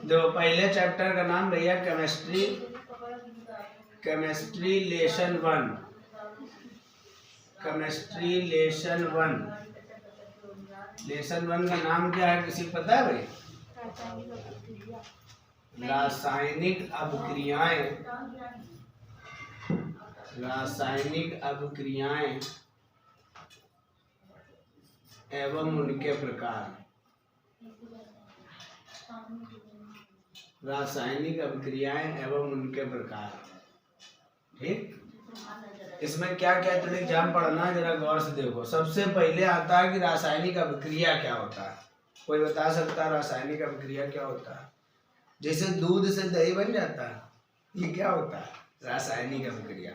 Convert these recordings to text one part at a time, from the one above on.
देखो पहले चैप्टर का नाम भैया chemistry, chemistry lesson 1, chemistry lesson 1। Lesson 1 का नाम क्या है, किसी को पता है भाई? रासायनिक अभिक्रियाएं, रासायनिक अभिक्रियाएं एवं उनके प्रकार। रासायनिक अभिक्रियाएं एवं उनके प्रकार। ठीक, इसमें क्या क्या तुम एग्जाम पढ़ना है, जरा गौर से देखो। सबसे पहले आता है कि रासायनिक अभिक्रिया क्या होता है। कोई बता सकता है रासायनिक अभिक्रिया क्या होता है? जैसे दूध से दही बन जाता है, ये क्या होता है? रासायनिक अभिक्रिया।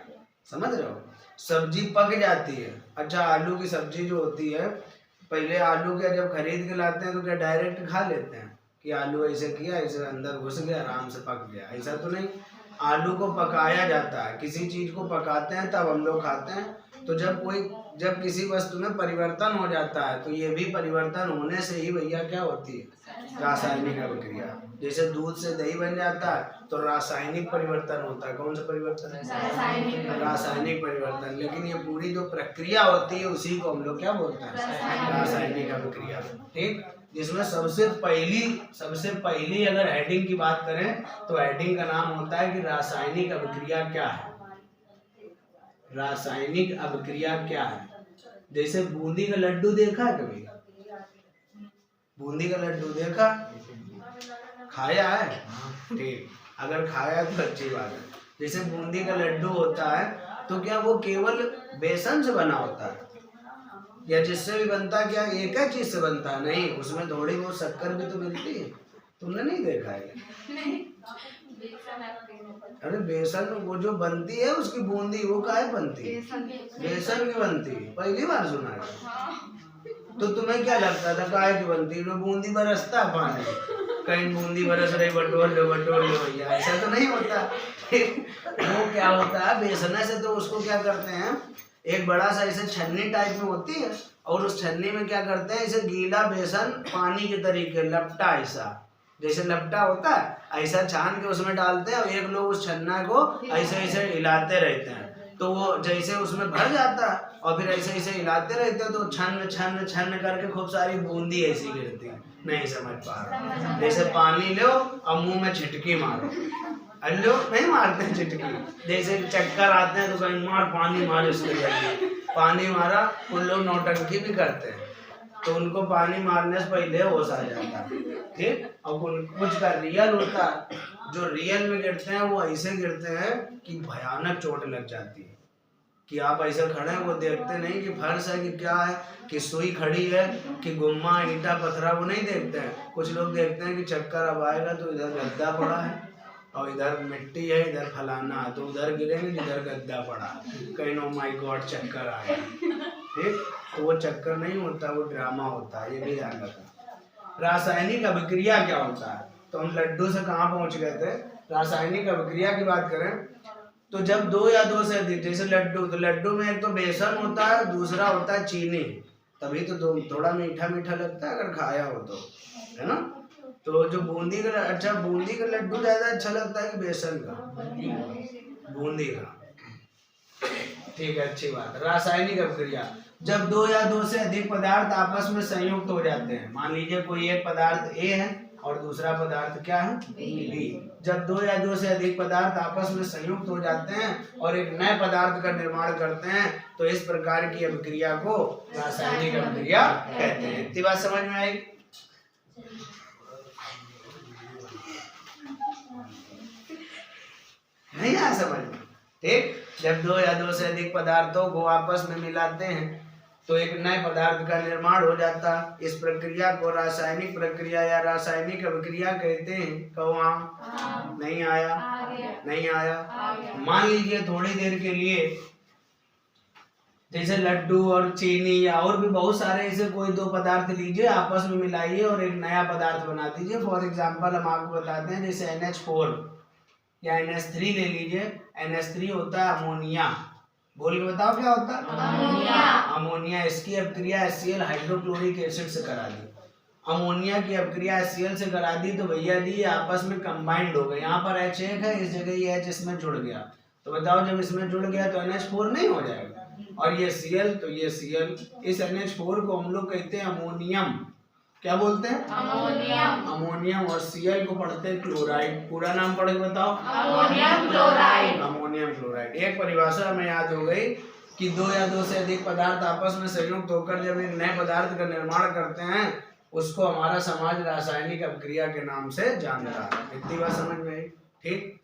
समझ रहे हो? सब्जी पक जाती है। अच्छा, आलू की सब्जी जो होती है, पहले आलू के जब खरीद के लाते हैं तो क्या डायरेक्ट खा लेते हैं कि आलू ऐसे किया, ऐसे अंदर घुस गया, आराम से पक गया? ऐसा तो नहीं। आलू को पकाया जाता है, किसी चीज को पकाते हैं तब हम लोग खाते हैं। तो जब किसी वस्तु में परिवर्तन हो जाता है तो ये भी परिवर्तन होने से ही भैया क्या होती है? रासायनिक अभिक्रिया। जैसे दूध से दही बन जाता है तो रासायनिक परिवर्तन होता है। कौन सा परिवर्तन है? रासायनिक परिवर्तन। लेकिन ये पूरी जो प्रक्रिया होती है उसी को हम लोग क्या बोलते हैं? रासायनिक अभिक्रिया। ठीक, जिसमें सबसे पहली अगर हेडिंग की बात करें तो हेडिंग का नाम होता है कि रासायनिक अभिक्रिया क्या है। रासायनिक अभिक्रिया क्या है? जैसे बूंदी का लड्डू देखा है कभी? बूंदी का लड्डू देखा, खाया है? ठीक, अगर खाया है तो अच्छी बात है। जैसे बूंदी का लड्डू होता है तो क्या वो केवल बेसन से बना होता है या जिससे भी बनता है? क्या एक ही चीज से बनता है? नहीं, उसमें थोड़ी बहुत शक्कर भी तो मिलती है। तुमने नहीं देखा है? अरे बेसन वो जो बनती है उसकी बूंदी, वो काहे बनती है? बेसन की बनती है। पहली बार सुना है। तो तुम्हें क्या लगता था काहे की बनती है? बूंदी बरसता है पानी, कहीं बूंदी बरस रही, बटोर लो भैया, ऐसा तो नहीं होता। वो क्या होता है, बेसन से तो उसको क्या करते हैं, एक बड़ा सा ऐसे छन्नी टाइप में होती है और उस छन्नी में क्या करते हैं, ऐसे गीला बेसन पानी के तरीके लपटा, ऐसा जैसे लपटा होता है ऐसा छान के उसमें डालते हैं और एक लोग उस छन्ना को ऐसे ऐसे हिलाते रहते हैं। तो वो जैसे उसमें भर जाता है और फिर ऐसे ऐसे हिलाते रहते हैं तो छन्न छन्न छन्न करके खूब सारी बूंदी ऐसी गिरती है। नहीं समझ पा रहा? जैसे पानी लो और मुंह में छिटकी मारो। लोग नहीं मारते हैं चिटकी, जैसे चक्कर आते हैं तो कहीं मार पानी मार, इसके जरिए पानी मारा। उन लोग नौटंकी भी करते हैं तो उनको पानी मारने से पहले होश आ जाता है। ठीक, और कुछ का रियल होता है, जो रियल में गिरते हैं वो ऐसे गिरते हैं कि भयानक चोट लग जाती है। कि आप ऐसे खड़े हैं, वो देखते नहीं कि फर्श है कि क्या है, कि सुई खड़ी है कि गुम्मा ईंटा पत्थरा, वो नहीं देखते हैं। कुछ लोग देखते हैं कि चक्कर अब आएगा तो इधर गद्दा पड़ा है और इधर मिट्टी है, इधर फलाना है, तो उधर गिरेंगे जिधर गद्दा पड़ा, कहीं नो माय गॉड चक्कर आ गया। ठीक, तो वो चक्कर नहीं होता, वो ड्रामा होता है, ये भी ध्यान रखना। रासायनिक अभिक्रिया क्या होता है? तो हम लड्डू से कहाँ पहुंच गए थे? रासायनिक अभिक्रिया की बात करें तो जब दो या दो से अधिक, जैसे लड्डू, तो लड्डू में एक तो बेसन होता है, दूसरा होता है चीनी, तभी तो थोड़ा मीठा मीठा लगता है अगर खाया हो तो, है ना? तो जो बूंदी का, अच्छा बूंदी का लड्डू ज्यादा अच्छा लगता है कि बेसन का? बूंदी का। ठीक है, अच्छी बात। रासायनिक अभिक्रिया, जब दो या दो से अधिक पदार्थ आपस में संयुक्त हो जाते हैं। मान लीजिए कोई एक पदार्थ ए है और दूसरा पदार्थ क्या है, बी। जब दो या दो से अधिक पदार्थ आपस में संयुक्त हो जाते हैं और एक नए पदार्थ का निर्माण करते हैं तो इस प्रकार की अभिक्रिया को रासायनिक अभिक्रिया कहते हैं। इतनी बात समझ में आई? नहीं आया समझ में? ठीक, जब दो या दो से अधिक पदार्थों को आपस में मिलाते हैं तो एक नए पदार्थ का निर्माण हो जाता। इस प्रक्रिया को रासायनिक प्रक्रिया या रासायनिक अभिक्रिया कहते हैं। कहो हाँ? नहीं आया? नहीं आया? मान लीजिए थोड़ी देर के लिए जैसे लड्डू और चीनी या और भी बहुत सारे ऐसे कोई दो पदार्थ लीजिए, आपस में मिलाइए और एक नया पदार्थ बना दीजिए। फॉर एग्जाम्पल हम आपको बताते हैं, जैसे NH4 या NH3 ले लीजिए। NH3 होता है अमोनिया। बोल के बताओ क्या होता है? अमोनिया। अमोनिया, इसकी अभिक्रिया HCl हाइड्रोक्लोरिक एसिड से करा दी अमोनिया की अपक्रिया HCl से करा दी तो भैया जी ये आपस में कंबाइंड हो गए। यहाँ पर H एक है, इस जगह ये H इसमें जुड़ गया, तो बताओ जब इसमें जुड़ गया तो NH4 नहीं हो जाएगा, और ये Cl तो ये Cl, इस NH4 को हम लोग कहते हैं अमोनियम। क्या बोलते हैं? अमोनियम। अमोनियम। और Cl को पढ़ते हैं क्लोराइड। पूरा नाम पढ़ के बताओ। Ammonium chloride. Ammonium chloride. एक परिभाषा हमें याद हो गई कि दो या दो से अधिक पदार्थ आपस में संयुक्त होकर जब एक नए पदार्थ का निर्माण करते हैं उसको हमारा समाज रासायनिक अपक्रिया के नाम से जानता है। इतनी बात समझ में आई? ठीक।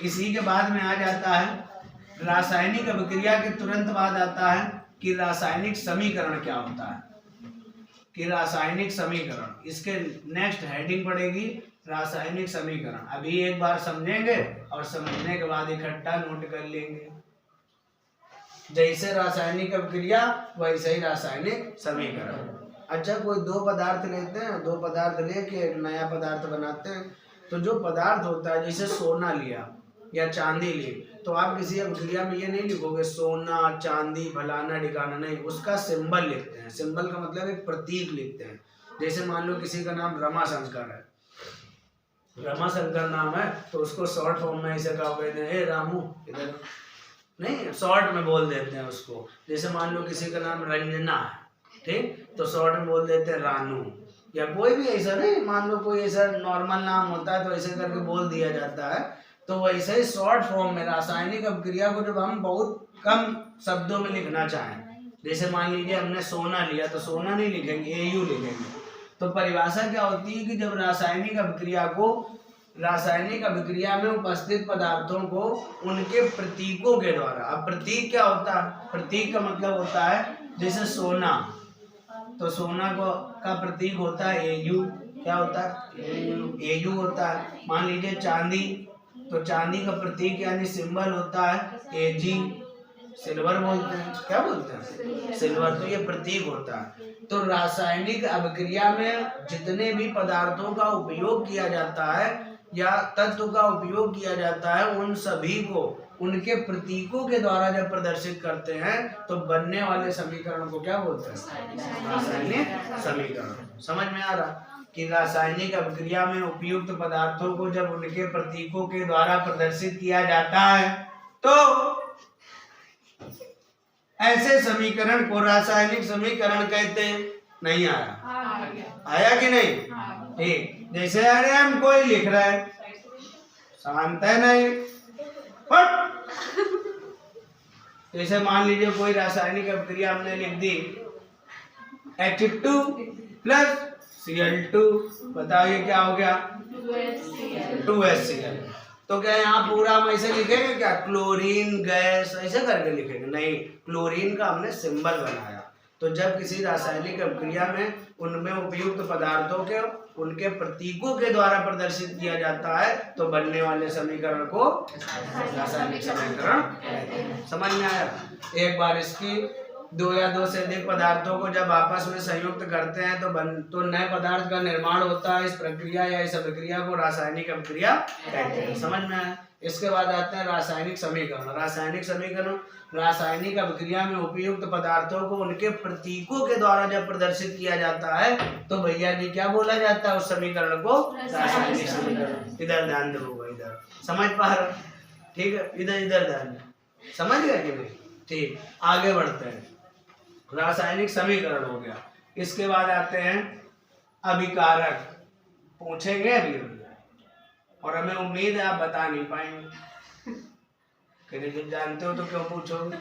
इसी के बाद में आ जाता है रासायनिक अपक्रिया के तुरंत बाद आता है कि रासायनिक समीकरण क्या होता है, कि रासायनिक समीकरण। इसके नेक्स्ट हेडिंग पड़ेगी रासायनिक समीकरण। अभी एक बार समझेंगे और समझने के बाद इकट्ठा नोट कर लेंगे। जैसे रासायनिक अपक्रिया वैसे ही रासायनिक समीकरण। अच्छा, कोई दो पदार्थ लेते हैं, दो पदार्थ लेके एक नया पदार्थ बनाते हैं, तो जो पदार्थ होता है, जैसे सोना लिया या चांदी ली, तो आप किसी अपक्रिया में ये नहीं लिखोगे सोना चांदी फलाना ठिकाना, नहीं, उसका सिंबल लिखते हैं। सिंबल का मतलब एक प्रतीक लिखते हैं। जैसे मान लो किसी का नाम रमाशंकर है, रमाशंकर नाम है, तो उसको शॉर्ट फॉर्म में ऐसे कहोगे, ए रामू इधर, नहीं, शॉर्ट में बोल देते हैं उसको। जैसे मान लो किसी का नाम रंजना है, ठीक, तो शॉर्ट में बोल देते हैं रानू, या कोई भी ऐसा नहीं, मान लो कोई ऐसा नॉर्मल नाम होता है तो ऐसे करके बोल दिया जाता है। तो वैसे ही शॉर्ट फॉर्म में रासायनिक अपक्रिया को जब हम बहुत कम शब्दों में लिखना चाहें, जैसे मान लीजिए हमने सोना लिया तो सोना नहीं लिखेंगे, AU लिखेंगे। तो परिभाषा क्या होती है कि जब रासायनिक अभिक्रिया में उपस्थित पदार्थों को उनके प्रतीकों के द्वारा, अब प्रतीक क्या होता है, प्रतीक का मतलब होता है जैसे सोना, तो सोना का प्रतीक होता है AU। क्या होता है? AU होता है। मान लीजिए चांदी, तो चांदी का प्रतीक यानी सिंबल होता है AG। सिल्वर बोलते हैं, क्या बोलते हैं? सिल्वर। तो ये प्रतीक होता है। तो रासायनिक अभिक्रिया में जितने भी पदार्थों का उपयोग किया जाता है या तत्व का उपयोग किया जाता है, उन सभी को उनके प्रतीकों के द्वारा जब प्रदर्शित करते हैं तो बनने वाले समीकरण को क्या बोलते हैं? रासायनिक समीकरण। समझ में आ रहा कि रासायनिक अभिक्रिया में उपयुक्त पदार्थों को जब उनके प्रतीकों के द्वारा प्रदर्शित किया जाता है तो ऐसे समीकरण को रासायनिक समीकरण कहते हैं। नहीं आया? आया कि नहीं? ठीक। जैसे अरे हम कोई लिख रहा है, शांत है नहीं, जैसे मान लीजिए कोई रासायनिक अभिक्रिया हमने लिख दी H2 प्लस Cl2, बताओ ये क्या हो गया? 2HCl। तो क्या यहाँ पूरा हम ऐसे लिखेंगे क्या? क्लोरीन गैस ऐसे करके लिखेंगे? नहीं, क्लोरीन का हमने सिंबल बनाया। तो जब किसी रासायनिक अभिक्रिया में उनमें उपयुक्त पदार्थों के उनके प्रतीकों के द्वारा प्रदर्शित किया जाता है तो बनने वाले समीकरण को रासायनिक समीकरण कहते हैं। समझ में आया? एक बार इसकी दो या दो से अधिक पदार्थों को जब आपस में संयुक्त करते हैं तो नए पदार्थ का निर्माण होता है। इस प्रक्रिया या इस अभिक्रिया को रासायनिक अभिक्रिया कहते हैं। समझ में आया? इसके बाद आते हैं रासायनिक समीकरण। रासायनिक समीकरण रासायनिक अभिक्रिया में उपयुक्त पदार्थों को उनके प्रतीकों के द्वारा जब प्रदर्शित किया जाता है तो भैया जी क्या बोला जाता है उस समीकरण को? रासायनिक समीकरण। इधर ध्यान दो, इधर समझ पा रहे? ठीक है, इधर ध्यान, समझ गए कि नहीं? ठीक, आगे बढ़ते हैं। रासायनिक समीकरण हो गया। इसके बाद आते हैं अभिकारक। पूछेंगे अभी और हमें उम्मीद है आप बता नहीं पाएंगे, जब जानते हो तो क्यों पूछोगे।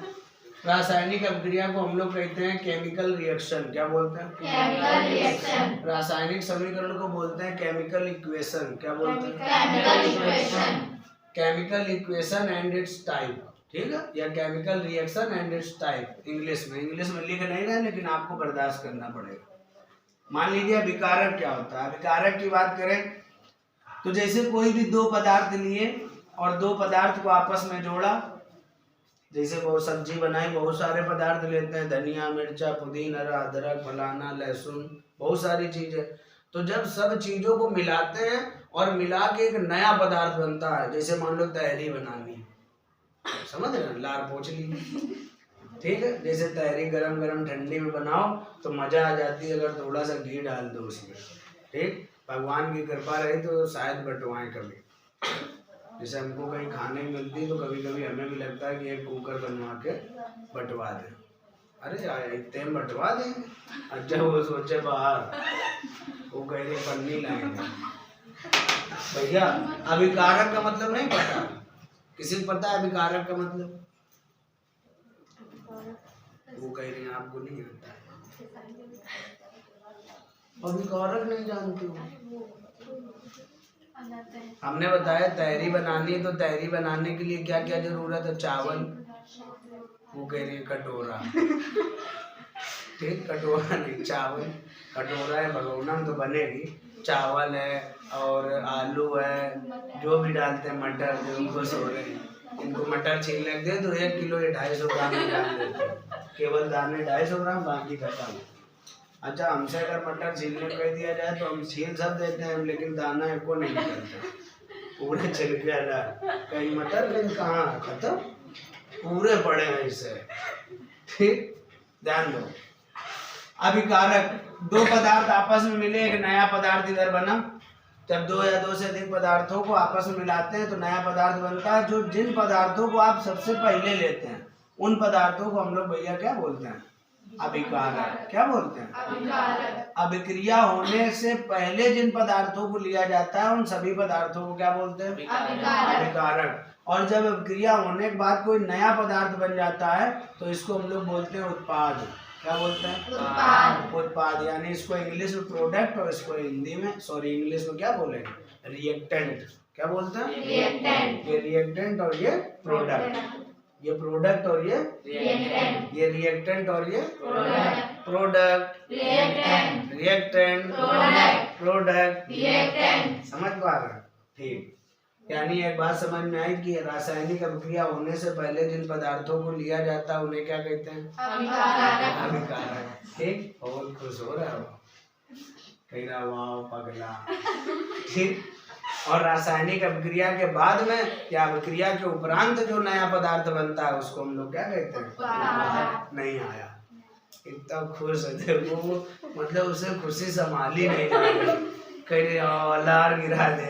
रासायनिक अभिक्रिया को हम लोग कहते हैं केमिकल रिएक्शन। क्या बोलते हैं? Chemical reaction. रासायनिक समीकरण को बोलते हैं केमिकल इक्वेशन। क्या बोलते हैं? Chemical equation. Chemical equation and it's type, ठीक है, या chemical reaction and it's type. English में लिख नहीं रहे, लेकिन आपको बर्दाश्त करना पड़ेगा। मान लीजिए अभिकारक क्या होता है। अभिकारक की बात करें तो जैसे कोई भी दो पदार्थ लिए और दो पदार्थ को आपस में जोड़ा, जैसे बहुत सब्जी बनाई, बहुत सारे पदार्थ लेते हैं, धनिया मिर्चा पुदीना अदरक फलाना लहसुन, बहुत सारी चीजें। तो जब सब चीजों को मिलाते हैं और मिला के एक नया पदार्थ बनता है, जैसे मान लो तहरी बनानी, समझ रहे, लार पोंछ ली, ठीक है। जैसे तहरी गरम गरम ठंडी में बनाओ तो मजा आ जाती है अगर थोड़ा सा घी डाल दो उसमें। ठीक, भगवान की कृपा रही तो शायद बंटवाएं कभी। जैसे हमको कहीं खाने मिलती तो कभी कभी हमें भी लगता है कि एक कुकर बनवा के बंटवा दें। अरे यार इतने में बंटवा देंगे। अच्छा वो सोचे बाहर, वो कह रहे पन्नी लाएंगे। भैया अभिकारक का मतलब नहीं पता, किसी को पता है अभिकारक का मतलब? वो कह रहे हैं आपको नहीं आता है, अभिकारक नहीं जानते हो। हमने बताया तहरी बनानी है तो तहरी बनाने के लिए क्या क्या जरूरत है? चावल, वो कह रही है कटोरा। ठीक, कटोरा नहीं चावल, कटोरा है भगोना तो बनेगी। चावल है और आलू है, जो भी डालते हैं मटर, जो उनको सो रहे हैं इनको मटर छीलने दे तो 1 किलो 250 ग्राम डाल देते हैं, केवल दाने 250 ग्राम, बाकी खत्म। अच्छा हमसे अगर मटर छीलने कह दिया जाए तो हम छील सब देते हैं लेकिन दाना एको नहीं निकलता, पूरे छिलके अलग, कहीं मटर कहीं कहाँ खत्म, पूरे पड़े हैं इसे। ठीक, ध्यान दो। अभिकारक, दो पदार्थ आपस में मिले, एक नया पदार्थ इधर बना। जब दो या दो से अधिक पदार्थों को आपस में मिलाते हैं तो नया पदार्थ बनता है। जो जिन पदार्थों को आप सबसे पहले लेते हैं उन पदार्थों को हम लोग भैया क्या बोलते हैं? अभिकारक। क्या बोलते हैं? अभिकारक। अभिक्रिया होने से पहले जिन पदार्थों को लिया जाता है उन सभी पदार्थों को क्या बोलते हैं? अभिकारक। और जब अभिक्रिया होने के बाद कोई नया पदार्थ बन जाता है तो इसको हम लोग बोलते हैं उत्पाद। क्या बोलते हैं? उत्पाद। उत्पाद, यानी इसको इंग्लिश में प्रोडक्ट और इसको हिंदी में इंग्लिश में क्या बोलेंगे? रिएक्टेंट। क्या बोलते हैं? रिएक्टेंट। ये रिएक्टेंट और ये प्रोडक्ट, ये प्रोडक्ट और ये रिएक्टेंट, ये रिएक्टेंट और ये product, reactant, reactant, product, reactant. समझ पा रहे हैं? ठीक, यानी एक बात समझ में आई कि रासायनिक अभिक्रिया होने से पहले जिन पदार्थों को लिया जाता है उन्हें क्या कहते हैं? अभिकारक। अभिकारक। ठीक, बहुत खुश हो रहा हो, कह रहा वाह पगला। ठीक, और रासायनिक अभिक्रिया के बाद में या अभिक्रिया के उपरांत जो नया पदार्थ बनता है उसको हम लोग क्या कहते हैं? नहीं आया, इतना खुश है देखो, मतलब उसे खुशी संभाली नहीं जा रही, कह रहे लार गिरा दे।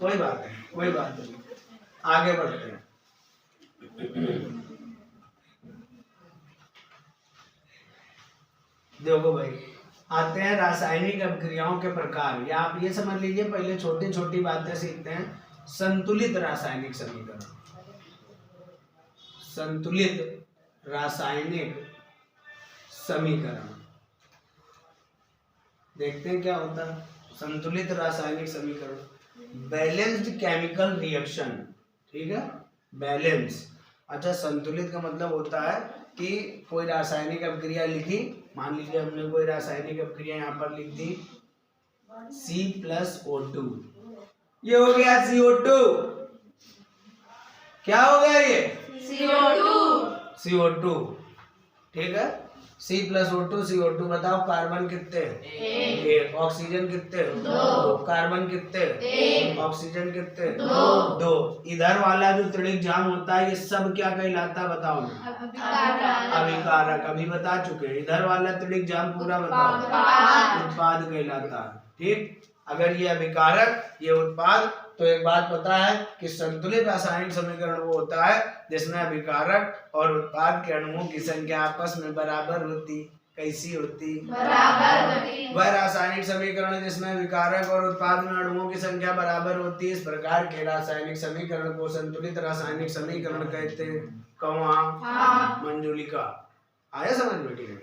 कोई बात नहीं, कोई बात नहीं, आगे बढ़ते हैं। देखो भाई, आते हैं रासायनिक अभिक्रियाओं के प्रकार, या आप ये समझ लीजिए पहले छोटी छोटी बातें सीखते हैं। संतुलित रासायनिक समीकरण, संतुलित रासायनिक समीकरण देखते हैं क्या होता है। संतुलित रासायनिक समीकरण, बैलेंस्ड केमिकल रिएक्शन। ठीक है, बैलेंस। अच्छा, संतुलित का मतलब होता है कि कोई रासायनिक अभिक्रिया लिखी, मान लीजिए हमने कोई रासायनिक अभिक्रिया यहाँ पर लिख दी C+O2, ये हो गया CO2। क्या हो गया ये? CO2। ठीक है, C+O2 CO2। बताओ कार्बन कितने? एक। ऑक्सीजन कितने? दो। कार्बन कितने? ऑक्सीजन कितने? दो। इधर वाला जो त्रिक जाम होता है ये सब क्या कहलाता है बताओ ना? अभिकारक। अभी बता चुके हैं। इधर वाला त्रिक जाम पूरा बताओ? उत्पाद कहलाता है। ठीक, अगर ये अभिकारक ये उत्पाद, तो एक बात पता है कि संतुलित रासायनिक समीकरण वो होता है जिसमें अभिकारक और उत्पाद के अणुओं की संख्या आपस में बराबर होती। कैसी होती? बराबर होती। वह रासायनिक समीकरण जिसमें अभिकारक और उत्पाद में अणुओं की संख्या बराबर होती है, इस प्रकार के रासायनिक समीकरण को संतुलित रासायनिक समीकरण कहते हैं। कौन? मंजुलिका। आया समझ में?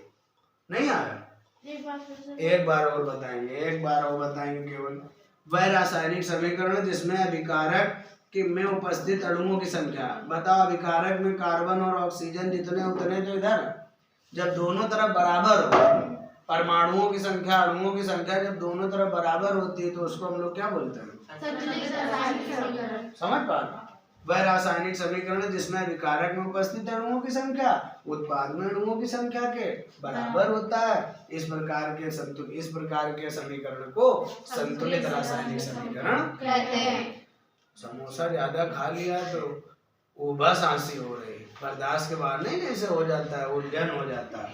नहीं आया? एक बार और बताएंगे, एक बार और बताएंगे केवल। वह रासायनिक समीकरण जिसमें अभिकारक के में उपस्थित अणुओं की संख्या, बताओ अभिकारक में कार्बन और ऑक्सीजन जितने उतने तो इधर, जब दोनों तरफ बराबर हो, परमाणुओं की संख्या अणुओं की संख्या जब दोनों तरफ बराबर होती है तो उसको हम लोग क्या बोलते हैं? समझ पा रहे? वह रासायनिक समीकरण जिसमें अभिकारक में उपस्थित अणुओं की संख्या उत्पाद में अणुओं की संख्या के बराबर होता है, इस प्रकार के समीकरण को संतुलित रासायनिक समीकरण कहते हैं। समोसा ज्यादा खा लिया तो उबा सांसी हो रही है। बर्दाश्त के बाहर नहीं, जैसे हो जाता है, उलझन हो जाता है,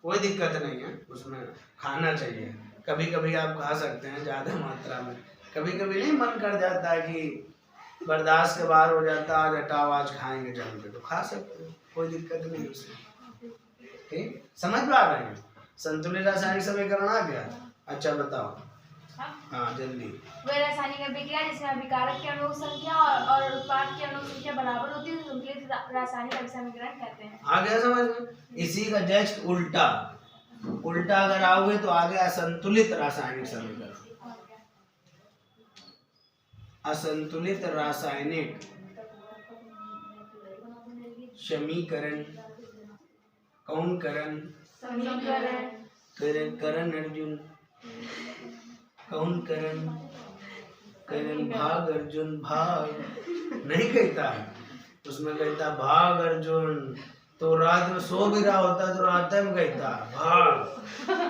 कोई दिक्कत नहीं है उसमें, खाना चाहिए। कभी कभी आप खा सकते हैं ज़्यादा मात्रा में, कभी कभी नहीं मन कर जाता है कि बर्दाश्त के बाहर हो जाता है, आज हटाओ आज खाएंगे जम के, तो खा सकते हैं, कोई दिक्कत नहीं उसमें। ठीक, समझ पा रहे हैं? संतुलित रासायनिक समीकरण आ गया। अच्छा बताओ, हाँ जल्दी। वे रासायनिक अभिक्रिया जिसमें अभिकारक की अणु संख्या और उत्पाद की अणु संख्या बराबर होती है, संतुलित रासायनिक अभिसमीकरण कहते हैं। आ गया समझ में? इसी का जस्ट उल्टा, उल्टा अगर आओगे तो आ गया असंतुलित रासायनिक समीकरण। असंतुलित रासायनिक समीकरण कौन करण? समीकरण करण अर्जुन, कौन करण? करण भाग अर्जुन, भाग नहीं कहता है उसमें, कहता भाग अर्जुन। तो रात में सो भी रहा होता है तो रात में कहता भाग,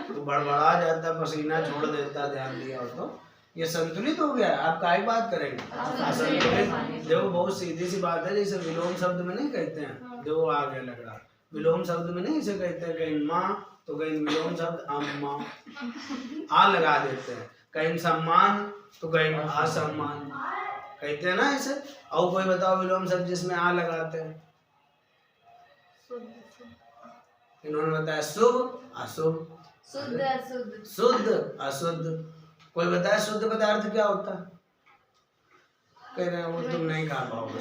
तो बड़बड़ा जाता, पसीना छोड़ देता, ध्यान दिया हो तो। ये संतुलित हो गया। आप काहे बात करेंगे? असंतुलित देखो बहुत सीधी सी बात है, जैसे विलोम शब्द में नहीं कहते हैं, देखो आ गया लग विलोम शब्द में नहीं इसे कहते हैं, कहीं माँ तो कहीं विलोम शब्द अम्मा, आ लगा देते हैं, कहीं सम्मान तो कहीं असम्मान कहते हैं ना ऐसे। और कोई बताओ विलोम शब्द जिसमें आ लगाते हैं? इन्होंने बताया शुभ अशुभ, शुद्ध अशुद्ध, शुद्ध अशुद्ध। कोई बताया शुद्ध पदार्थ क्या होता है? कह रहे हैं वो तुम नहीं खा पाओगे।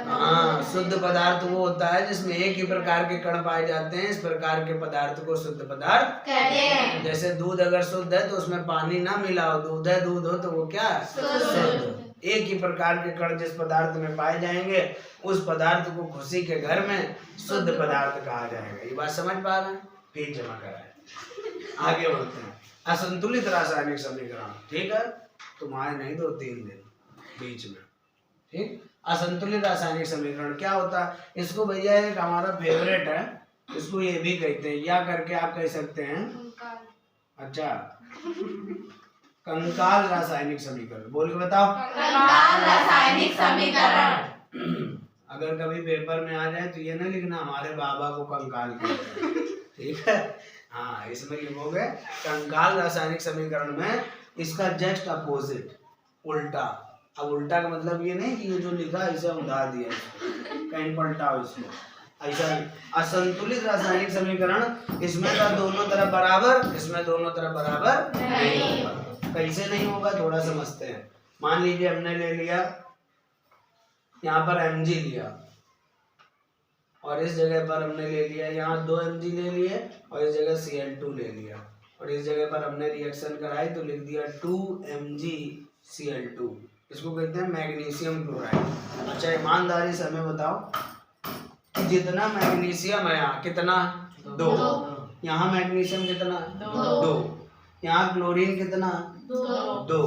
हाँ, शुद्ध पदार्थ वो होता है जिसमें एक ही प्रकार के कण पाए जाते हैं, इस प्रकार के पदार्थ को शुद्ध पदार्थ कहते हैं। जैसे दूध अगर शुद्ध है तो उसमें पानी ना मिला हो, दूध है, दूध हो तो वो क्या है? शुद्ध। एक ही प्रकार के कण जिस पदार्थ में पाए जाएंगे उस पदार्थ को खुशी के घर में शुद्ध पदार्थ कहा जाएगा। ये बात समझ पा रहे हैं? फिर जमा कराए, आगे बढ़ते हैं। असंतुलित रासायनिक समीकरण, ठीक है, तुम्हारे नहीं 2-3 दिन बीच में, ठीक। असंतुलित रासायनिक समीकरण क्या होता है? इसको भैया एक हमारा फेवरेट है, इसको ये भी कहते हैं, या करके आप कह सकते हैं। अच्छा, कंकाल रासायनिक समीकरण, बोल के बताओ। कंकाल रासायनिक समीकरण। अगर कभी पेपर में आ जाए तो ये ना लिखना हमारे बाबा को कंकाल कहते हैं, ठीक है। हाँ, इसमें लिखोगे कंकाल रासायनिक समीकरण में इसका जस्ट अपोजिट, उल्टा। अब उल्टा का मतलब ये नहीं कि ये जो लिखा है इसे उड़ा दिया, कहीं पलटाओ इसको, ऐसा नहीं। असंतुलित रासायनिक समीकरण, इसमें का दोनों तरफ बराबर, इसमें दोनों तरफ बराबर नहीं होगा। कैसे नहीं होगा थोड़ा समझते हैं। मान लीजिए हमने ले लिया यहाँ पर Mg लिया, और इस जगह पर हमने ले लिया यहाँ 2 Mg ले लिए, और इस जगह Cl2 ले लिया, और इस जगह पर हमने रिएक्शन कराई तो लिख दिया 2 MgCl2। इसको कहते हैं मैग्नीशियम क्लोराइड। अच्छा, ईमानदारी से हमें बताओ कि जितना मैग्नीशियम है यहाँ कितना? 2। यहाँ मैग्नीशियम कितना? 2। यहाँ क्लोरीन कितना? 2।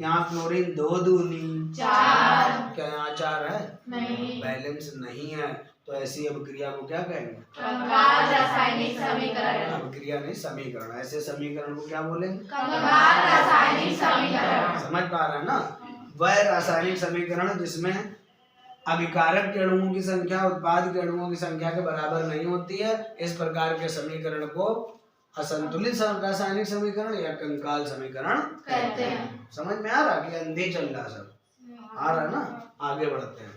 यहाँ क्लोरीन 2 दूनी 4। क्या यहाँ 4 है? नहीं, बैलेंस नहीं है। तो ऐसी अभिक्रिया को क्या कहेंगे? कंकाल रासायनिक समीकरण। अभिक्रिया नहीं, समीकरण। ऐसे समीकरण को क्या बोलेंगे? कंकाल रासायनिक समीकरण। समझ पा रहे हैं ना? वह रासायनिक समीकरण जिसमें अभिकारक के अणुओं की संख्या उत्पाद के अणुओं की संख्या के बराबर नहीं होती है, इस प्रकार के समीकरण को असंतुलित रासायनिक समीकरण या कंकाल समीकरण कहते हैं। समझ में आ रहा कि अंधे चल रहा? सब आ रहा ना? आगे बढ़ते हैं।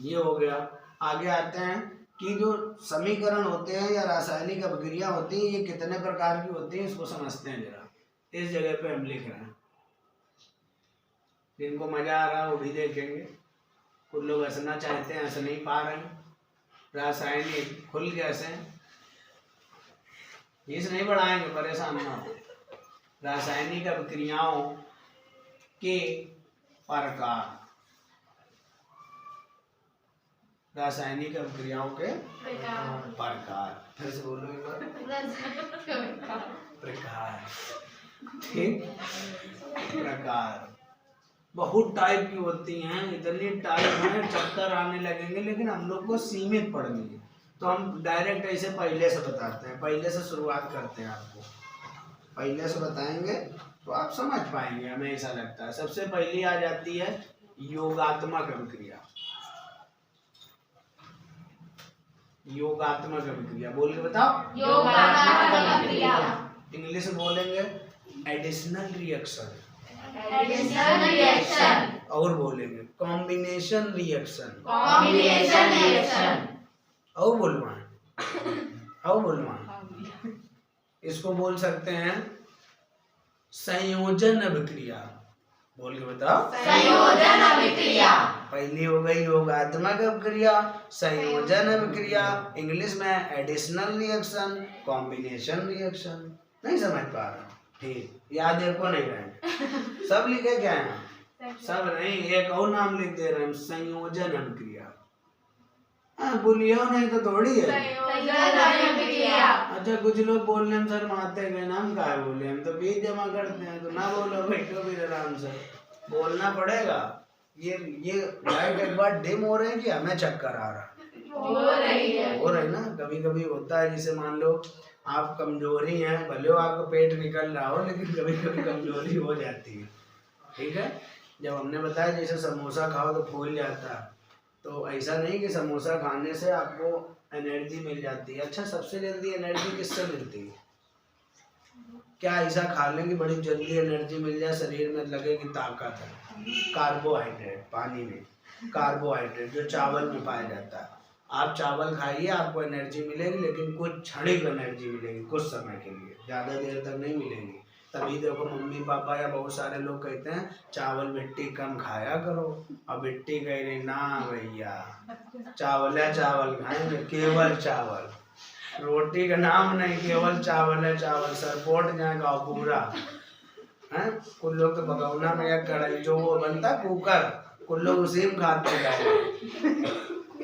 ये हो गया। आगे आते हैं कि जो समीकरण होते हैं या रासायनिक अभिक्रिया होती है ये कितने प्रकार की होती है, इसको समझते हैं जरा। इस जगह पे हम लिख रहे हैं, जिनको मजा आ रहा है वो भी देखेंगे, कुछ लोग हंसना चाहते हैं, हंस नहीं पा रहे हैं। रासायनिक खुल के हंसे, फीस नहीं बढ़ाएंगे, परेशान ना हो। रासायनिक अभिक्रियाओं के प्रकार, रासायनिक अभिक्रियाओं के प्रकार, फिर से बोलो एक बार। प्रकार, ठीक। प्रकार बहुत टाइप की होती हैं, इतनी टाइप हैं चक्कर आने लगेंगे, लेकिन हम लोग को सीमित पढ़नी है तो हम डायरेक्ट ऐसे पहले से बताते हैं, पहले से शुरुआत करते हैं। आपको पहले से बताएंगे तो आप समझ पाएंगे, हमें ऐसा लगता है। सबसे पहली आ जाती है योगात्मक अभिक्रिया, योगात्मक अभिक्रिया बोल के बताओ। योगात्मक अभिक्रिया। इंग्लिश में बोलेंगे एडिशनल रिएक्शन, एडिशनल रिएक्शन। और बोलेंगे कॉम्बिनेशन रिएक्शन, कॉम्बिनेशन रिएक्शन। और बोलवाएं इसको बोल सकते हैं संयोजन अभिक्रिया। बोल के बताओ। संयोजन अभिक्रिया। पहली हो गई योगात्मक अभिक्रिया, संयोजन अभिक्रिया, इंग्लिश में एडिशनल रिएक्शन, कॉम्बिनेशन रिएक्शन। नहीं समझ पा रहा? ठीक, याद है को नहीं रहे? सब लिखे क्या है? सब नहीं, एक और नाम लिख दे रहे हैं, संयोजन अभिक्रिया। बोलियो नहीं तो थोड़ी है। संयोजन अभिक्रिया। अच्छा, कुछ लोग बोलने में शर्माते हैं, नाम का है बोले, हम तो बीज जमा करते हैं, तो ना बोलो, बैठो भी आराम से, बोलना पड़ेगा। ये लाइट एक बार डिम हो रही है कि हमें चक्कर आ रहा है? हो रही ना। कभी कभी होता है, जैसे मान लो आप कमजोरी हैं, भले हो आपका पेट निकल रहा हो, लेकिन कभी कभी कमजोरी हो जाती है। ठीक है, जब हमने बताया जैसे समोसा खाओ तो फूल जाता है, तो ऐसा नहीं कि समोसा खाने से आपको एनर्जी मिल जाती है। अच्छा, सबसे जल्दी एनर्जी किससे मिलती है? क्या ऐसा खा लें कि बड़ी जल्दी एनर्जी मिल जाए, शरीर में लगे कि ताकत है? कार्बोहाइड्रेट, पानी में कार्बोहाइड्रेट जो चावल में पाया जाता है। आप चावल खाइए, आपको एनर्जी मिलेगी, लेकिन कुछ क्षणिक एनर्जी मिलेगी, कुछ समय के लिए, ज़्यादा देर तक नहीं मिलेगी। तभी देखो मम्मी पापा या बहुत सारे लोग कहते हैं चावल मिट्टी कम खाया करो, और मिट्टी कह रही ना भैया, चावल है, चावल खाएंगे, केवल चावल, रोटी का नाम नहीं, केवल चावल है, चावल। सरपोट जाएगा पूरा है। कुछ लोग तो भगवना में या कढ़ाई जो वो बनता कुकर, कुछ लोग उसी में खाते हैं।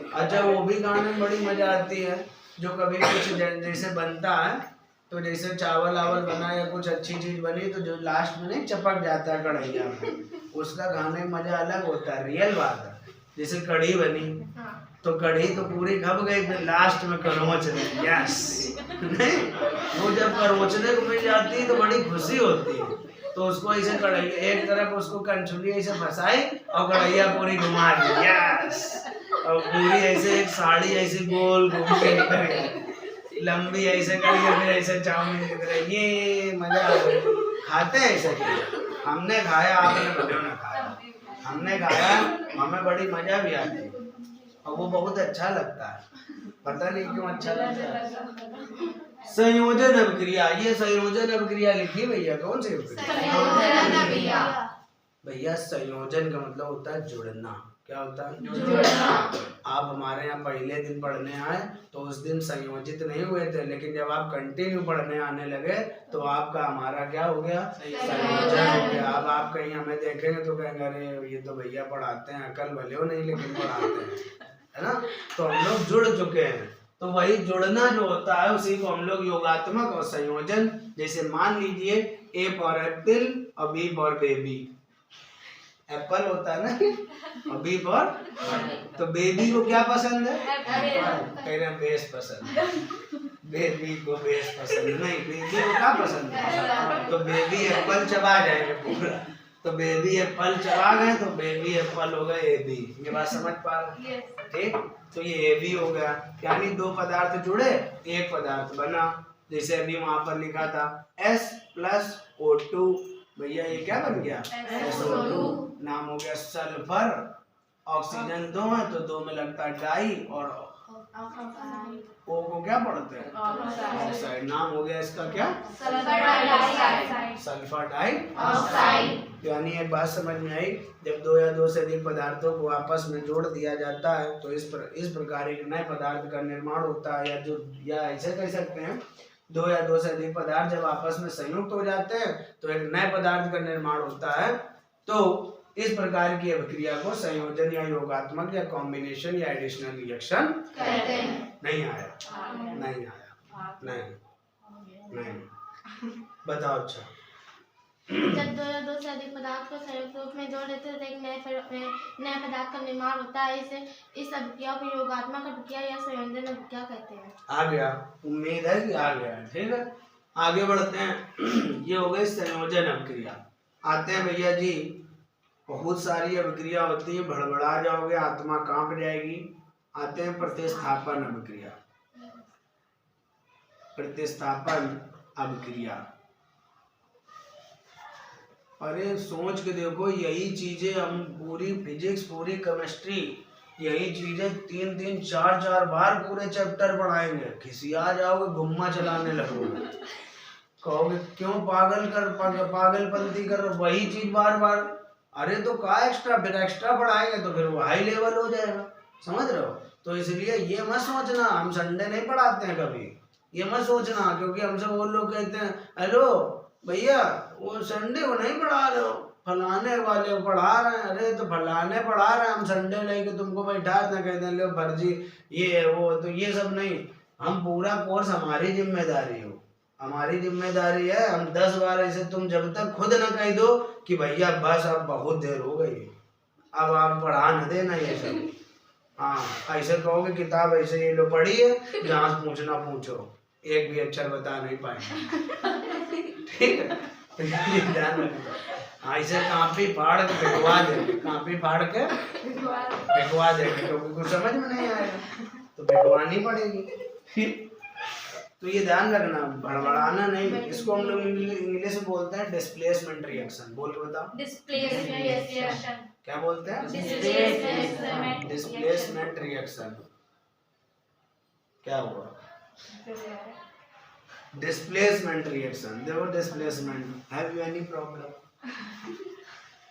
अच्छा, वो भी खाने में बड़ी मजा आती है, जो कभी कुछ जैसे बनता है, तो जैसे चावल आवल बना या कुछ अच्छी चीज बनी, तो जो लास्ट में नहीं चपक जाता है कढ़ैया में, उसका खाने में मजा अलग होता है। रियल बात है। जैसे कढ़ी बनी, तो कढ़ी तो पूरी खप गई, फिर लास्ट में करोच रही, यस नहीं, वो जब करोचने को मिल जाती है तो बड़ी खुशी होती है। तो उसको ऐसे कढ़ाई एक तरफ उसको कंचुली ऐसे फंसाई और कढ़ैया पूरी घुमा दी, यस, और पूरी ऐसे एक साड़ी ऐसे गोल घूम के निकल गई, लंबी ऐसे करके, फिर ऐसे चाउमीन की तरह। ये मजा आ गया। खाते हैं ऐसे? हमने खाया, आपने भले ना खाया, हमने खाया, हमें बड़ी मजा भी आती है, और वो बहुत अच्छा लगता है। पता नहीं क्यों अच्छा लगता है। संयोजन अभिक्रिया, ये संयोजन अभिक्रिया लिखी भैया, कौन सी अभिक्रिया? भैया संयोजन का मतलब होता है जुड़ना। क्या होता है? जुड़ना। आप हमारे यहाँ पहले दिन पढ़ने आए तो उस दिन संयोजित नहीं हुए थे, लेकिन जब आप कंटिन्यू पढ़ने आने लगे तो आपका हमारा क्या हो गया? संयोजन हो गया। अब आप कहीं हमें देखेंगे तो कहेंगे अरे ये तो भैया पढ़ाते हैं, अकल भले हो नहीं लेकिन पढ़ाते हैं, है ना। तो हम लोग जुड़ चुके हैं। तो वही जुड़ना जो होता है उसी को हम लोग योगात्मक और संयोजन, जैसे मान लीजिए ए फॉर एप्पल और बी फॉर बेबी। एप्पल होता है ना, और बी फॉर, तो बेबी को क्या पसंद है? कह रहे हैं बेस पसंद है, बेबी को बेस पसंद नहीं, बेबी को क्या पसंद है? तो बेबी एप्पल चबा जाएंगे पूरा, तो बेबी एप्पल चबा गए तो बेबी एप्पल हो गए ए बी। ये बात समझ पा रहे? ठीक, तो ये ए बी हो गया, यानी दो पदार्थ जुड़े, एक पदार्थ बना। जैसे अभी वहां पर लिखा था S+O2, भैया ये क्या बन गया? SO2। नाम हो गया सल्फर, ऑक्सीजन दो है तो दो में लगता है डाई, और ओ को क्या पढ़ते हैं? ऑक्साइड। नाम हो गया इसका क्या? Sulphur dioxide. यानी एक बात समझ में आई, जब दो या दो से अधिक पदार्थों को आपस में जोड़ दिया जाता है तो इस प्रकार एक नए पदार्थ का निर्माण होता है, या ऐसे कह सकते हैं दो या दो से अधिक पदार्थ जब आपस में संयुक्त हो जाते हैं तो एक नए पदार्थ का निर्माण होता है। तो इस प्रकार की अभिक्रिया को संयोजन या योगात्मक या कॉम्बिनेशन या एडिशनल रिएक्शन कहते हैं। नहीं आया? नहीं आया? नहीं बताओ। अच्छा, जब दो या दो से अधिक पदार्थ को संयुक्त रूप में जोड़ देते हैं तो एक नए पदार्थ का निर्माण होता है। इस अभिक्रिया को योगात्मक अभिक्रिया या संयोजन अभिक्रिया कहते हैं। आ गया? उम्मीद है कि आ गया। ठीक है, आगे बढ़ते हैं। ये हो गई संयोजन अभिक्रिया। आते हैं भैया जी बहुत सारी अभिक्रिया होती है, भड़बड़ा जाओगे, आत्मा कांप जाएगी। आते हैं प्रतिस्थापन अभिक्रिया। प्रतिस्थापन अभिक्रिया, अरे सोच के देखो, यही चीजें हम पूरी फिजिक्स, पूरी केमिस्ट्री, यही चीजें 3-3, 4-4 बार पूरे चैप्टर पढ़ाएंगे, खिसिया जाओगे, घुम्मा चलाने लगोगे, कहोगे क्यों पागलपंती कर रहे हो, वही चीज बार बार। अरे तो का एक्स्ट्रा, फिर एक्स्ट्रा पढ़ाएंगे तो फिर वो हाई लेवल हो जाएगा, समझ रहे हो। तो इसलिए ये मत सोचना हम संडे नहीं पढ़ाते हैं कभी, ये मत सोचना, क्योंकि हमसे वो लोग कहते हैं हेलो भैया वो संडे को नहीं पढ़ा रहे हो, फलाने वाले को पढ़ा रहे हैं। अरे तो फलाने पढ़ा रहे हैं, हम संडे लेके तुमको बैठा दें, कहते हैं लो फर्जी ये वो, तो ये सब नहीं। हम पूरा कोर्स, हमारी जिम्मेदारी हो, हमारी जिम्मेदारी है। हम 10 बार ऐसे, तुम जब तक खुद न कह दो कि भैया बस अब बहुत देर हो गई, अब आप पढ़ा न देना ये सब। हाँ, ऐसे कहोगे किताब ऐसे ये लो पढ़ी है, जहाँ से पूछना पूछो, एक भी अक्षर बता नहीं पाएंगे, ठीक है। तो ये ध्यान रखना, ऐसे कापी फाड़ के फेंकवा देंगे, कापी फाड़ के फेंकवा देंगे, क्योंकि कुछ समझ में नहीं आएगा तो फेंकवानी पड़ेगी। तो ये ध्यान रखना, भड़बड़ाना नहीं। इसको हम लोग इंग्लिश में बोलते हैं डिस्प्लेसमेंट रिएक्शन। बोल के बताओ, डिस्प्लेसमेंट रिएक्शन। क्या बोलते हैं? Displacement reaction. क्या हुआ? Displacement reaction. देखो displacement, have you any problem?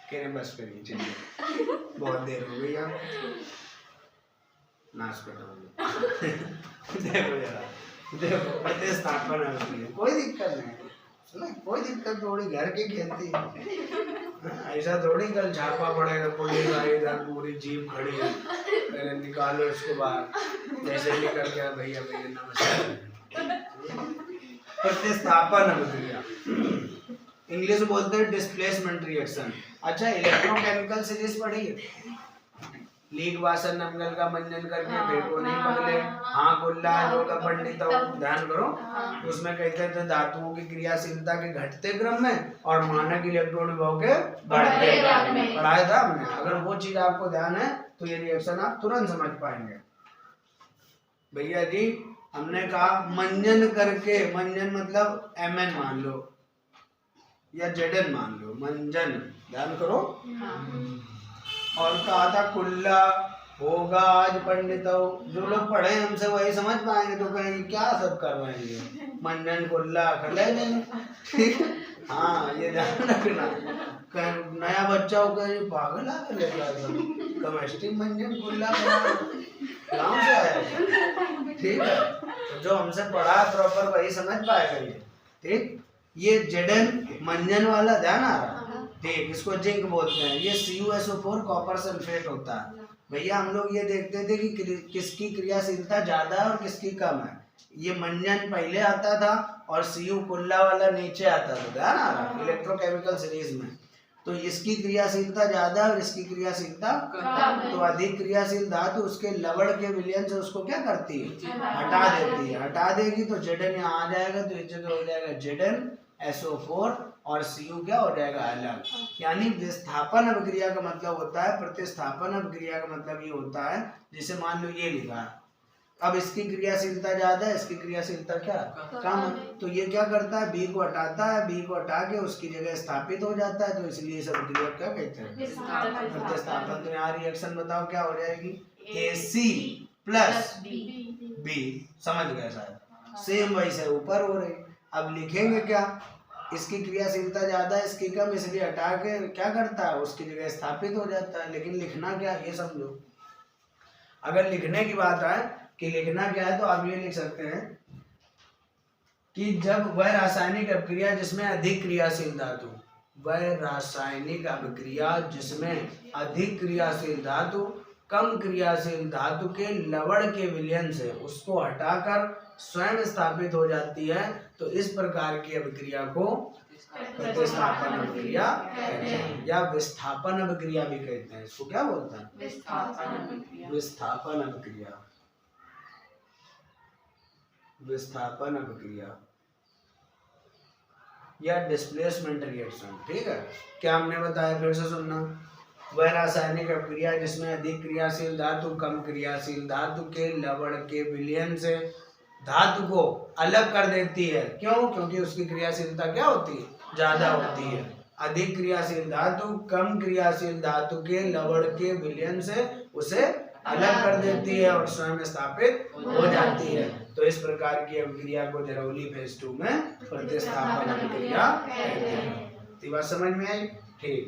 कहने बस करिए, चलिए बहुत देर हो गई, आप नाश कटोगे। देखो जरा, देखो प्रतिस्थापन है, कोई दिक्कत नहीं, सुना, कोई दिक्कत थोड़ी, घर की खेती है। ऐसा थोड़ी कल छापा पड़ेगा, पुलिस आई, इधर पूरी जीप खड़ी है, पहले निकालो इसको बाहर, जैसे निकल गया भैया भैया नमस्कार। प्रतिस्थापन अभिक्रिया इंग्लिश में बोलते हैं डिस्प्लेसमेंट रिएक्शन। अच्छा, इलेक्ट्रोकेमिकल सीरीज पढ़ी है? लीक वासन नमगल का मंजन करके भेटो नहीं पगले, हाँ गुल्ला जो का पंडित, ध्यान करो। उसमें कहते थे धातुओं की क्रियाशीलता के घटते क्रम में और मानक इलेक्ट्रॉन विभव के बढ़ते क्रम में पढ़ाया था हमने। अगर वो चीज आपको ध्यान है तो ये रिएक्शन आप तुरंत समझ पाएंगे। भैया जी हमने कहा मंजन करके, मंजन मतलब Mn मान लो या Zn मान लो, मंजन, ध्यान करो। और कहा था कुल्ला होगा आज पंडितों, जो लोग पढ़े हमसे वही समझ पाएंगे, तो कहेंगे क्या सब कर रहे हैं ये, मंजन कुल्ला कर लेंगे, ठीक है। हाँ ये ध्यान रखना, नया बच्चा होगा ये पागल आ कर लेता है, केमिस्ट्री मंजन कुल्ला गाँव से आया, ठीक है। तो जो हमसे पढ़ा प्रॉपर वही समझ पाएगा ये, ठीक। ये Zn मंजन वाला ध्यान आ रहा, ठीक, इसको जिंक बोलते हैं। ये CuSO4 कॉपर सल्फेट होता है। भैया हम लोग ये देखते थे कि किसकी क्रियाशीलता ज्यादा है और किसकी कम है। ये मंजन पहले आता था और Cu कुल्ला वाला नीचे आता था, ध्यान आ रहा इलेक्ट्रोकेमिकल सीरीज में। तो इसकी क्रियाशीलता ज्यादा है और इसकी क्रियाशीलता कम। तो अधिक क्रियाशील धातु उसके लवण के विलयन से उसको क्या करती है, हटा देती है। हटा देगी तो Zn यहाँ आ जाएगा, तो इस जगह हो जाएगा ZnSO4 और Cu क्या हो जाएगा, अलग। यानी विस्थापन अभिक्रिया का मतलब होता है, प्रतिस्थापन अभिक्रिया का मतलब ये होता है, जैसे मान लो ये लिखा है, अब इसकी क्रियाशीलता ज्यादा है, इसकी क्रियाशीलता क्या कम है, तो ये क्या करता है, बी को हटाता है, बी को हटा के उसकी जगह स्थापित हो जाता है। तो इसलिए इस अभिक्रिया क्या कहते हैं, प्रतिस्थापन। तो यहाँ रिएक्शन बताओ क्या हो जाएगी, AC प्लस B, समझ गए शायद, सेम वैसे ऊपर हो रही। अब लिखेंगे क्या, इसकी क्रियाशीलता ज्यादा है, इसकी कम, इसलिए हटा के क्या करता है, उसकी जगह स्थापित हो जाता है। लेकिन लिखना क्या, ये समझो। अगर लिखने की बात आए कि लिखना क्या है, तो आप ये लिख सकते हैं कि जब वह रासायनिक अभिक्रिया जिसमें अधिक क्रियाशील धातु, वह रासायनिक अभिक्रिया जिसमें अधिक क्रियाशील धातु कम क्रियाशील धातु के लवण के विलयन से उसको हटाकर स्वयं स्थापित हो जाती है, तो इस प्रकार की अभिक्रिया को प्रतिस्थापन अभिक्रिया कहते हैं, या विस्थापन अभिक्रिया भी कहते हैं। इसको क्या बोलते हैं, विस्थापन अभिक्रिया, विस्थापन अभिक्रिया या डिस्प्लेसमेंट रिएक्शन, ठीक है। क्या हमने बताया, फिर से सुनना, वह रासायनिक अपक्रिया जिसमें अधिक क्रियाशील धातु कम क्रियाशील धातु के लवण के विलयन से धातु को अलग कर देती है। क्यों? क्योंकि उसकी क्रियाशीलता क्या होती है? ज्यादा होती है। अधिक क्रियाशील धातु कम क्रियाशील धातु के लवण के विलयन से उसे अलग कर देती है और स्वयं स्थापित हो जाती है। तो इस प्रकार की अभिक्रिया को जरौली फेज 2 में प्रतिस्थापन अभिक्रिया कहते हैं। तो बात समझ में आई? ठीक।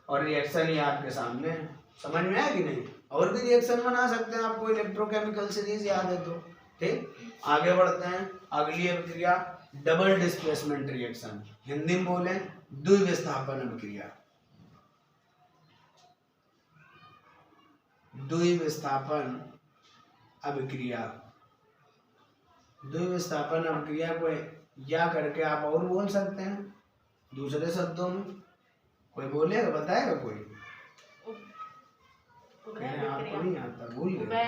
और रिएक्शन ही आपके सामने समझ में आया कि नहीं? और भी रिएक्शन बना सकते हैं, आपको इलेक्ट्रोकेमिकल सीरीज याद है तो। ठीक, आगे बढ़ते हैं। अगली अभिक्रिया डबल डिस्प्लेसमेंट रिएक्शन, हिंदी में बोले द्विविस्थापन अभिक्रिया। द्विविस्थापन अभिक्रिया, द्विविस्थापन अभिक्रिया को या करके आप और बोल सकते हैं दूसरे शब्दों में। कोई बोलेगा, बताएगा कोई? आपको नहीं आता, भूल गए। उभय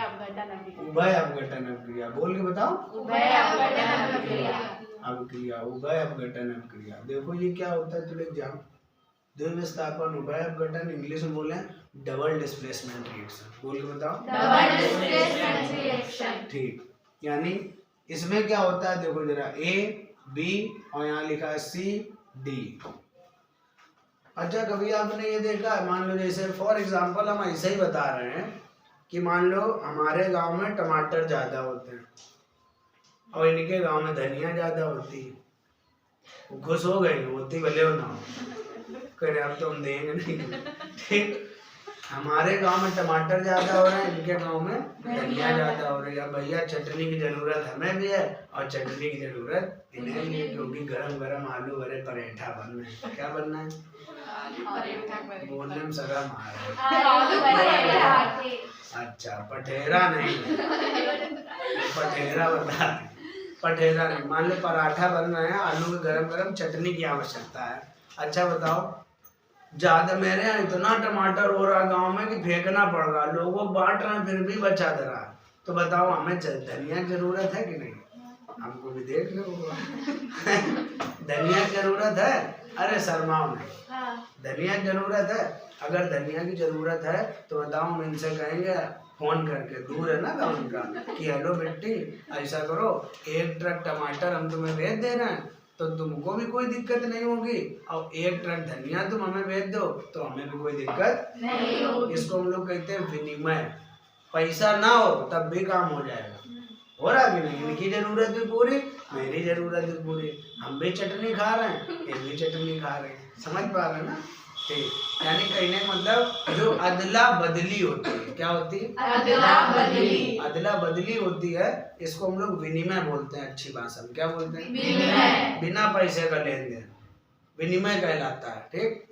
अपघटन अभिक्रिया, बोल के बताओ। उभय अपघटन अभिक्रिया। अभिक्रिया उभय अपघटन अभिक्रिया। देखो ये क्या होता है, तो लिख जाओ। द्विविस्थापन उभय अपघटन, इंग्लिश में बोले डबल डिस्प्लेसमेंट रिएक्शन। बोल के बताओ। Double displacement reaction. ठीक, यानी इसमें क्या होता है देखो जरा, ए बी और यहाँ लिखा है सी डी। अच्छा, कभी आपने ये देखा है, मान लो जैसे फॉर एग्जांपल हम ऐसे ही बता रहे हैं कि मान लो हमारे गांव में टमाटर ज्यादा होते हैं और इनके गांव में धनिया ज्यादा होती है। वो खुश हो गए, होती भले हो ना हो, कह अब तो हम देंगे नहीं। ठीक, हमारे गांव में टमाटर ज्यादा हो रहे हैं, इनके गांव में धनिया ज्यादा हो रही है। भैया चटनी की जरूरत हमें भी है और चटनी की जरूरत इन्हें भी है, क्योंकि गरम गरम आलू भरे पराठा बनना है। क्या बनना है? बोलने में शर्म आ रहा है। अच्छा, पठेरा नहीं, पठेरा बता, पठेरा नहीं। मान लो पराठा बनना है, आलू में गरम गरम चटनी की आवश्यकता है। अच्छा बताओ, ज्यादा मेरे यहाँ इतना टमाटर हो रहा गांव में कि फेंकना पड़ रहा, लोगों बांट रहे हैं फिर भी बचा दे रहा। तो बताओ हमें धनिया की जरूरत है कि नहीं? हमको भी देख लो। धनिया की जरूरत है? अरे शर्माओ नहीं, धनिया की जरूरत है। अगर धनिया की जरूरत है तो बताओ, हम इनसे कहेंगे फोन करके, दूर है ना गाँव का, कि हेलो बेटी ऐसा करो, 1 ट्रक टमाटर हम तुम्हें भेज दे रहे हैं तो तुमको भी कोई दिक्कत नहीं होगी, और 1 ट्रक धनिया तुम हमें भेज दो तो हमें भी कोई दिक्कत नहीं होगी। इसको हम लोग कहते हैं विनिमय। पैसा ना हो तब भी काम हो जाएगा। हो रहा कि नहीं? इनकी जरूरत भी पूरी, मेरी जरूरत भी पूरी, हम भी चटनी खा रहे हैं, ये भी चटनी खा रहे हैं। समझ पा रहे हैं ना? ठीक, यानी कहने का मतलब जो अदला बदली होती है, क्या होती है? अदला बदली। अदला बदली होती है, इसको हम लोग विनिमय बोलते हैं। अच्छी भाषा में क्या बोलते हैं? विनिमय। बिना पैसे का लेन देन विनिमय कहलाता है। ठीक,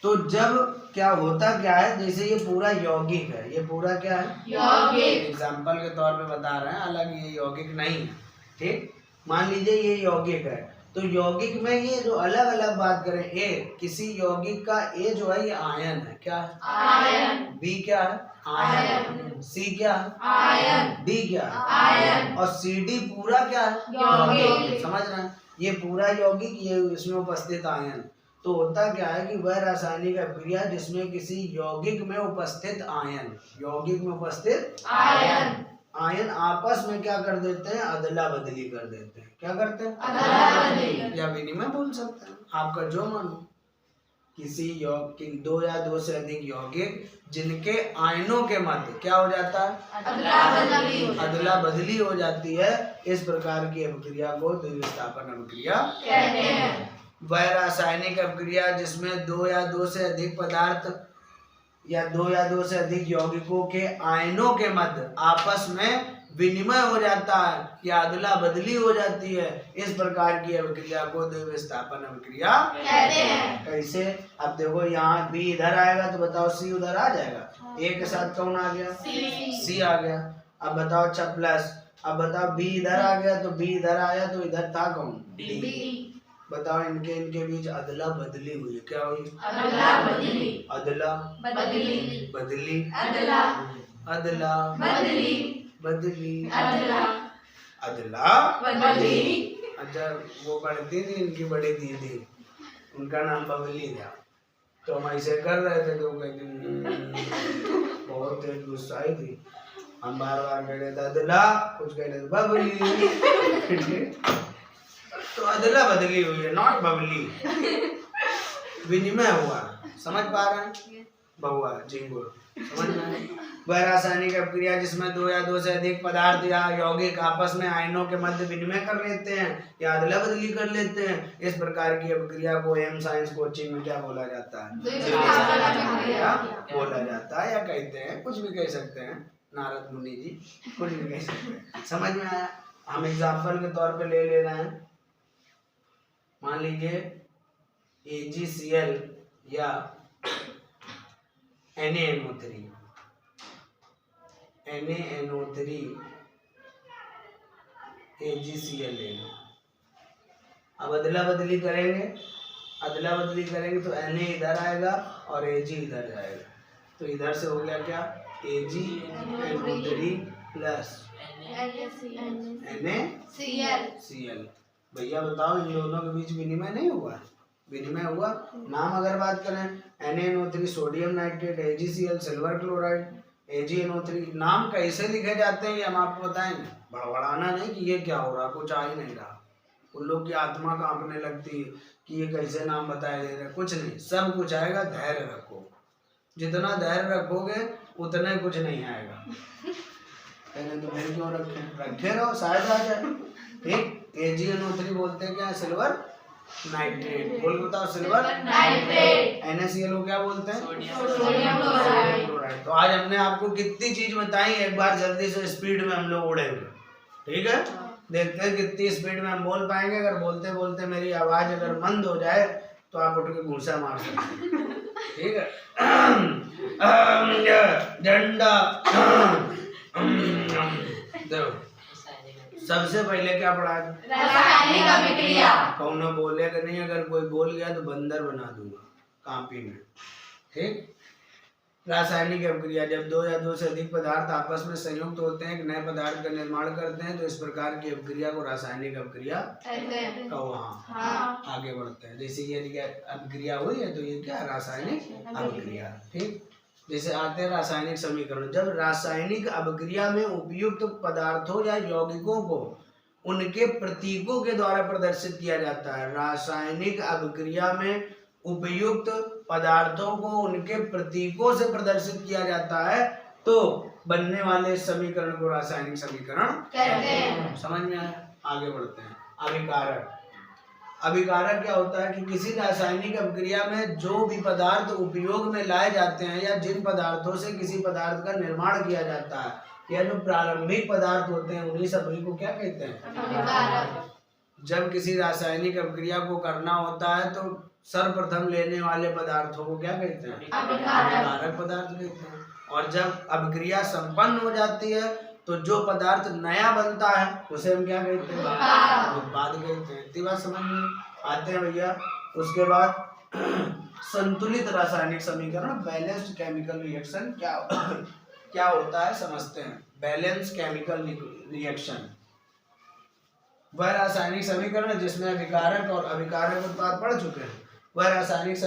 तो जब क्या होता क्या है, जैसे ये पूरा यौगिक है, ये पूरा क्या है? यौगिक। एग्जाम्पल के तौर पे बता रहे हैं, हालांकि ये यौगिक नहीं है। ठीक, मान लीजिए ये यौगिक है, तो यौगिक में ये जो अलग अलग बात करें, ए किसी यौगिक का ए जो है ये आयन है। क्या है? आयन। बी क्या है? आयन। सी क्या है? आयन। डी क्या है? आयन। और सी डी पूरा क्या है? यौगिक। समझ रहे हैं? ये पूरा यौगिक, ये इसमें उपस्थित आयन। तो होता क्या है कि वह रासायनिक अभिक्रिया जिसमें किसी यौगिक में उपस्थित आयन, यौगिक में उपस्थित आयन आपस में क्या कर देते हैं? अदला बदली कर देते हैं। क्या करते हैं? अदला बदली, या विनिमय बोल सकते हैं, आपका जो मन हो। किसी यौगिक, 2 या 2 से अधिक यौगिक जिनके आयनों के मध्य क्या हो जाता है? अदला बदली हो जाती है। इस प्रकार की अभिक्रिया को द्विविस्थापन अभिक्रिया कहते हैं। वह रासायनिक अभिक्रिया जिसमें 2 या 2 से अधिक पदार्थ या 2 या 2 से अधिक यौगिकों के आयनों के मध्य आपस में विनिमय हो जाता है या अदला बदली हो जाती है, इस प्रकार की अभिक्रिया को द्विविस्थापन अभिक्रिया कहते हैं। कैसे? अब देखो, यहाँ बी इधर आएगा तो बताओ सी उधर आ जाएगा। ए के साथ कौन आ गया? सी आ गया। अब बताओ अच्छा प्लस, अब बताओ बी इधर आ गया तो बी इधर आया तो इधर था कौन? डी। बताओ इनके बीच अदला बदली हुई। क्या हुई? अदला बदली। अदला बदली। बदली। अदला। अदला बदली। बदली। अदला। अदला बदली। अच्छा, वो पढ़ती थी इनकी बड़ी दीदी, उनका नाम बबली था। तो हम ऐसे कर रहे थे तो वो कहती बहुत तेज गुस्सा आई थी। हम बार बार कह रहे थे अदला, कुछ कह रहे थे बबली। तो अदला बदली हुई है, नॉट बबली। विनिमय हुआ, समझ पा रहे हैं? बहुआ झिंगुर, समझ में आया? वह रासायनिक अपक्रिया जिसमें दो या दो से अधिक पदार्थ या यौगिक आपस में आयनों के मध्य विनिमय कर लेते हैं या अदला बदली कर लेते हैं, इस प्रकार की अपक्रिया को एम साइंस कोचिंग में क्या बोला जाता है? बोला जाता है, या कहते हैं, कुछ भी कह सकते हैं, नारद मुनि जी कुछ भी कह सकते हैं। समझ में आया? हम एग्जाम्पल के तौर पे ले रहे हैं। मान लीजिए AgCl या NaNO3 AgCl ले लो। अब अदला बदली करेंगे तो Na इधर आएगा और Ag इधर जाएगा, तो इधर से हो गया क्या? AgNO3 plus NaCl। भैया बताओ, इन दोनों के बीच विनिमय नहीं हुआ? विनिमय हुआ। नाम अगर बात करें, NaNO3 sodium nitrate, AgCl silver chloride, AgNO3 नाम कैसे लिखे जाते हैं ये हम आपको बताएंगे। बड़बड़ाना नहीं कि ये क्या हो रहा, कुछ आ ही नहीं रहा। उन लोग की आत्मा कांपने लगती है कि ये कैसे नाम बताए दे रहे, कुछ नहीं, सब कुछ आएगा। धैर्य रखो, जितना धैर्य रखोगे उतना कुछ नहीं आएगा। पहले तो धैर्य क्यों रखे रहो, शायद आ जाए। ठीक, AgNO3 बोलते हैं क्या? Silver nitrate. बोल बताओ, सिल्वर नाइट्रेट। NaCl को क्या बोलते हैं? Sodium chloride. तो आज हमने आपको कितनी चीज बताई, एक बार जल्दी से स्पीड में हम लोग उड़ेंगे। ठीक है, देखते हैं कितनी स्पीड में हम बोल पाएंगे। अगर बोलते बोलते मेरी आवाज अगर मंद हो जाए तो आप उठ के घूंसा मार सकते हैं। ठीक है, डंडा। सबसे पहले क्या पढ़ा? रासायनिक अभिक्रिया। कौन बोलेगा नहीं, अगर कोई बोल गया तो बंदर बना दूंगा कॉपी में। ठीक, रासायनिक अभिक्रिया जब दो या दो से अधिक पदार्थ आपस में संयुक्त होते हैं, एक नए पदार्थ का निर्माण करते हैं, तो इस प्रकार की अभिक्रिया को रासायनिक अभिक्रिया वहाँ आगे बढ़ते हैं। जैसे ये अभिक्रिया हुई है तो ये क्या? रासायनिक अभिक्रिया। ठीक, जैसे आते हैं रासायनिक समीकरण। जब रासायनिक अभिक्रिया में उपयुक्त पदार्थों या यौगिकों को उनके प्रतीकों के द्वारा प्रदर्शित किया जाता है। रासायनिक अभिक्रिया में उपयुक्त पदार्थों को उनके प्रतीकों से प्रदर्शित किया जाता है तो बनने वाले समीकरण को रासायनिक समीकरण कहते हैं। समझ में आया? आगे बढ़ते हैं। अभिकारक। अभिकारक क्या होता है कि किसी रासायनिक अभिक्रिया में जो भी पदार्थ उपयोग में लाए जाते हैं या जिन पदार्थों से किसी पदार्थ का निर्माण किया जाता है या जो प्रारंभिक पदार्थ होते हैं उन्हीं सभी को क्या कहते हैं? अभिकारक। जब किसी रासायनिक अभिक्रिया को करना होता है तो सर्वप्रथम लेने वाले पदार्थों को क्या कहते हैं? अभिकारक पदार्थ कहते हैं। और जब अभिक्रिया संपन्न हो जाती है तो जो पदार्थ नया बनता है उसे हम क्या कहते हैं? उत्पाद कहते हैं। इतनी बात समझ में आते हैं भैया। उसके बाद संतुलित रासायनिक समीकरण, बैलेंस्ड केमिकल रिएक्शन क्या होता है समझते हैं। बैलेंस केमिकल रिएक्शन वह रासायनिक समीकरण जिसमें अभिकारक और अभिकारक उत्पाद पढ़ चुके हैं। वह रासायनिक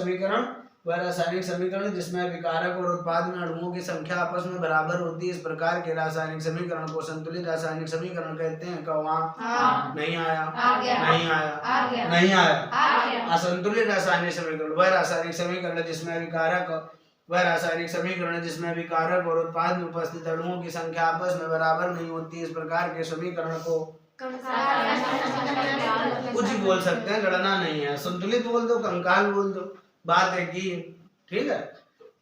समीकरण जिसमें अभिकारक और उत्पाद में अणुओं की संख्या आपस में बराबर होती है। इस प्रकार के रासायनिक समीकरण को संतुलित रासायनिक समीकरण कहते हैं। का वहाँ नहीं आया। असंतुलित रासायनिक समीकरण वह रासायनिक समीकरण जिसमें अभिकारक और उत्पाद में उपस्थित अणुओं की संख्या आपस में बराबर नहीं होती। इस प्रकार के समीकरण को कुछ ही बोल सकते हैं, लड़ना नहीं है। संतुलित बोल दो, कंकाल बोल दो, बात है कि ठीक है।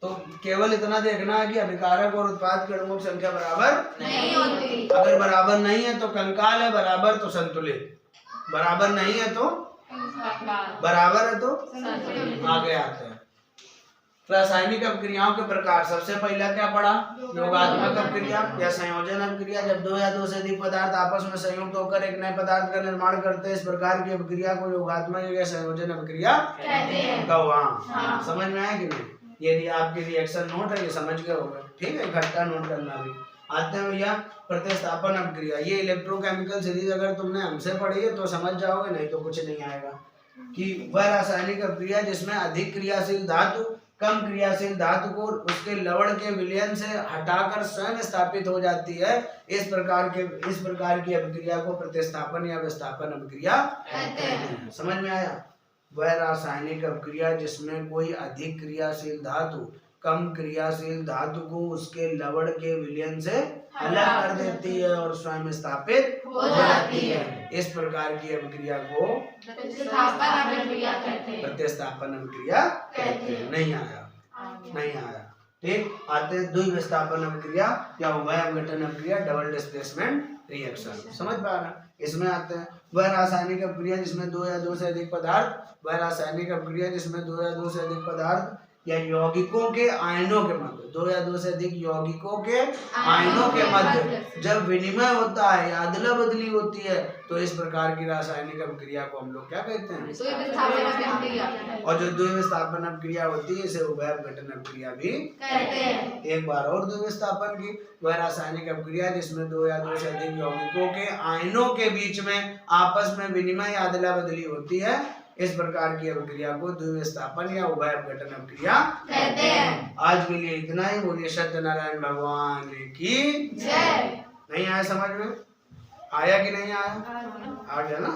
तो केवल इतना देखना है कि अभिकारक और उत्पाद के अणुओं की संख्या बराबर नहीं होती। अगर बराबर नहीं है तो कंकाल है, बराबर तो संतुलित, बराबर नहीं है तो बराबर है तो आगे आते हैं। रासायनिक अभिक्रियाओं के प्रकार। सबसे पहला क्या पढ़ा? योगात्मक अभिक्रिया या संयोजन अभिक्रिया। जब दो या दो से अधिक पदार्थ आपस में संयुक्त होकर एक नए पदार्थ का निर्माण करते हैं, इस प्रकार की अभिक्रिया को योगात्मक या संयोजन अभिक्रिया कहते हैं। समझ में आया कि नहीं? यदि आपकी रिएक्शन नोट है ये समझ गए होगा। ठीक है, इकट्ठा नोट करना भी। आते हैं भैया प्रतिस्थापन अभिक्रिया। ये इलेक्ट्रोकेमिकल सीरीज अगर तुमने हमसे पढ़ी है तो समझ जाओगे, नहीं तो कुछ नहीं आएगा। कि वह रासायनिक अभिक्रिया जिसमें अधिक क्रियाशील धातु कम क्रियाशील धातु को उसके लवण के विलयन से हटाकर स्वयं स्थापित हो जाती है। इस प्रकार की अभिक्रिया को प्रतिस्थापन या विस्थापन अभिक्रिया कहते हैं। समझ में आया? वह रासायनिक अभिक्रिया जिसमें कोई अधिक क्रियाशील धातु कम क्रियाशील धातु को उसके लवण के विलयन से अलग कर देती है और स्वयं स्थापित हो जाती है। इस प्रकार की अभिक्रिया को प्रतिस्थापन अभिक्रिया कहते हैं। प्रतिस्थापन अभिक्रिया कहते हैं। नहीं आया। ठीक, आते द्विविस्थापन अभिक्रिया या उभय अपघटन अभिक्रिया, डबल डिस्प्लेसमेंट रिएक्शन। समझ पा रहा? इसमें आते हैं वह रासायनिक अभिक्रिया जिसमें दो या दो से अधिक पदार्थ या यौगिकों के आयनों के मध्य, दो या दो से अधिक यौगिकों के आयनों के मध्य जब विनिमय होता है या अदला बदली होती है तो इस प्रकार की रासायनिक अभिक्रिया को हम लोग क्या कहते हैं? और जो द्विविस्थापन अभिक्रिया होती है इसे उभय अपघटन अभिक्रिया भी कहते हैं। एक बार और द्विविस्थापन की, वह रासायनिक अभिक्रिया जिसमें दो या दो से अधिक यौगिकों के आयनों के बीच में आपस में विनिमय या अदला बदली होती है, इस प्रकार की अभिक्रिया को द्विविस्थापन या उभय अपघटन अभिक्रिया कहते हैं। आज के लिए इतना ही। बोलिए सत्यनारायण भगवान की जय। नहीं आया समझ में? आया कि नहीं आया? आ गया ना?